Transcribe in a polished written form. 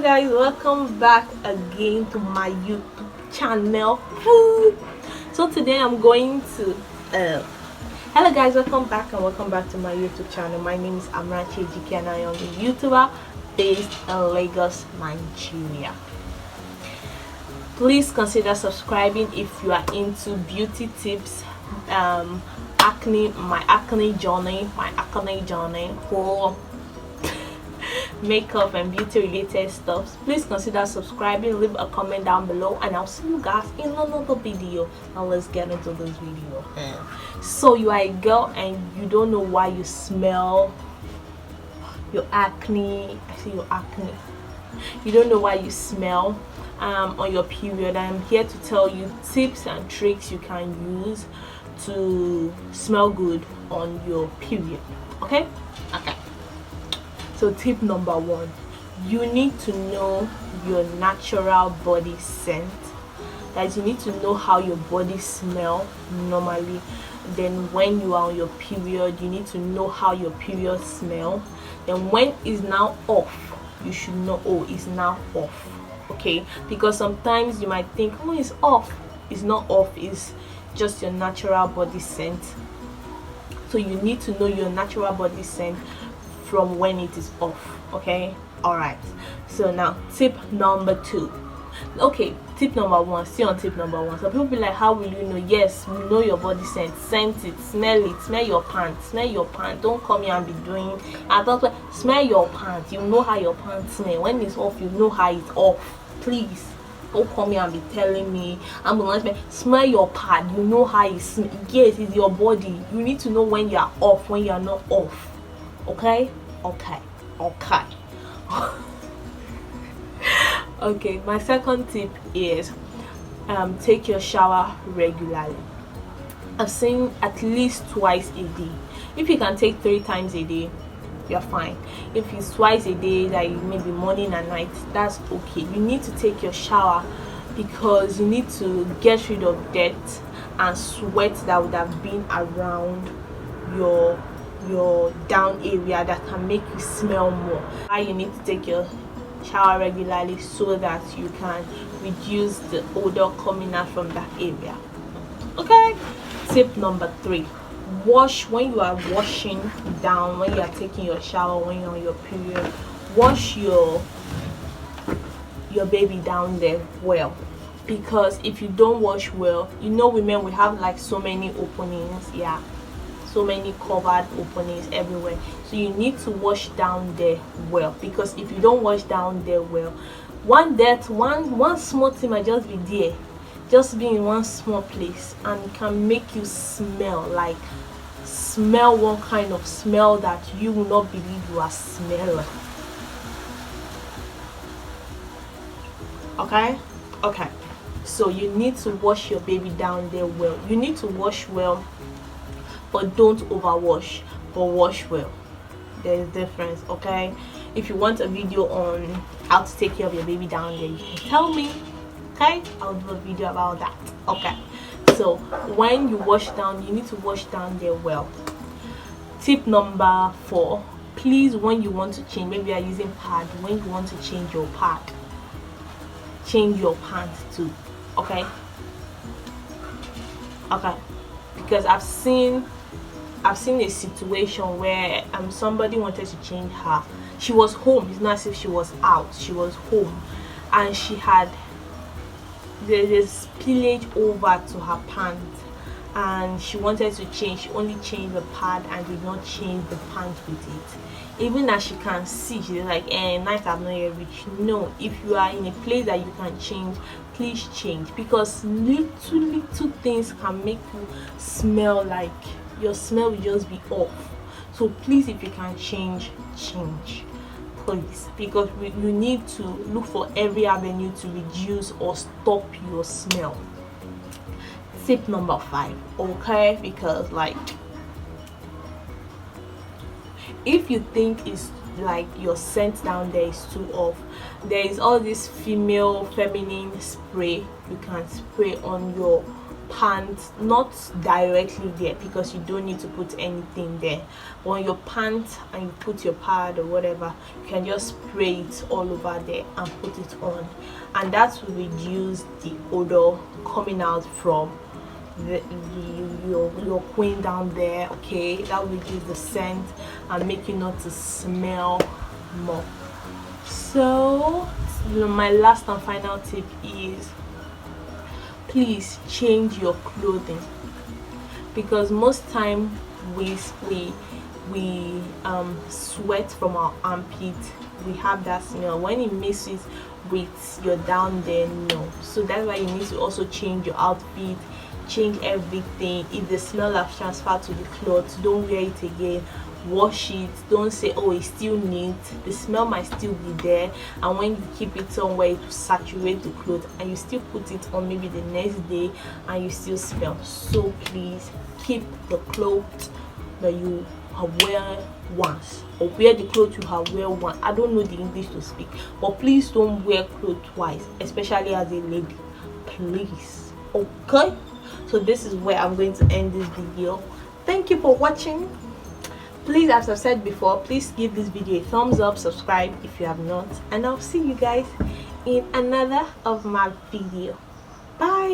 guys, welcome back again to my YouTube channel. So today I'm going to hello guys, welcome back to my YouTube channel. My name is Amrachi Ejike and I am a YouTuber based in Lagos, Nigeria. Please consider subscribing if you are into beauty tips, my acne journey for makeup and beauty related stuff. Please consider subscribing, leave a comment down below, and I'll see you guys in another video. Now let's get into this video. So you are a girl and you don't know why you smell your acne. I see your acne. You don't know why you smell on your period. I'm here to tell you tips and tricks you can use to smell good on your period. Okay. So tip number 1, you need to know your natural body scent. That is, you need to know how your body smell normally. Then when you are on your period, you need to know how your period smell. Then when it's now off, you should know, oh, it's now off. Okay, because sometimes you might think, oh, it's off. It's not off, it's just your natural body scent. So you need to know your natural body scent from when it is off. Okay, all right. So now tip number 2. Okay, tip number 1, still on tip number 1. So people be like, how will you know? Yes, you know your body scent. Scent it, smell your pants, don't come here and be doing, and that's why, smell your pants. You know how your pants smell. When it's off, you know how it's off. Please don't come here and be telling me I'm gonna smell your pad. You know how it smells. Yes, it's your body. You need to know when you are off, when you are not off. Okay. Okay, my second tip is take your shower regularly. I've seen at least twice a day. If you can take 3 times a day, you're fine. If it's twice a day, like maybe morning and night, that's okay. You need to take your shower because you need to get rid of dirt and sweat that would have been around your down area that can make you smell more. You need to take your shower regularly so that you can reduce the odor coming out from that area. Okay. Tip number 3, wash when you are washing down, when you are taking your shower, when you're on your period. Wash your baby down there well, because if you don't wash well, you know, women, we have like so many openings, so many covered openings everywhere. So you need to wash down there well, because if you don't wash down there well, one small thing might just be there, just be in one small place, and it can make you smell one kind of smell that you will not believe you are smelling. Okay. So you need to wash your baby down there well. You need to wash well, but don't overwash, but wash well. There is difference. Okay, if you want a video on how to take care of your baby down there, you can tell me. Okay, I'll do a video about that. Okay, so when you wash down, you need to wash down there well. Tip number 4, please, when you want to change, maybe you are using pad, when you want to change your pad, change your pants too. Okay, because I've seen a situation where somebody wanted to change her. She was home. It's not as if she was out. She was home, and she had this spillage over to her pants, and she wanted to change. She only changed the pad and did not change the pants with it. Even as she can see, she's like, night have not yet reached. No, if you are in a place that you can change, please change, because little things can make you smell like your smell will just be off. So please, if you can change, please, because you need to look for every avenue to reduce or stop your smell. Tip number 5, okay, because like, if you think it's like your scent down there is too off, there is all this feminine spray you can spray on your pant, not directly there, because you don't need to put anything there. When you pant and you put your pad or whatever, you can just spray it all over there and put it on, and that will reduce the odor coming out from your queen down there. Okay, that will reduce the scent and make you not to smell more. So my last and final tip is, please change your clothing, because most time we sweat from our armpit. We have that smell when it mixes with your down there. No, so that's why you need to also change your outfit, change everything. If the smell has transferred to the clothes, don't wear it again. Wash it. Don't say, oh, it's still neat. The smell might still be there, and when you keep it on where it will saturate the clothes, and you still put it on maybe the next day and you still smell. So please keep the clothes that you have wear once, or wear the clothes you have wear once. I don't know the English to speak, but please don't wear clothes twice, especially as a lady, please. Okay, so this is where I'm going to end this video. Thank you for watching. Please, as I've said before, please give this video a thumbs up, subscribe if you have not, and I'll see you guys in another of my video. Bye.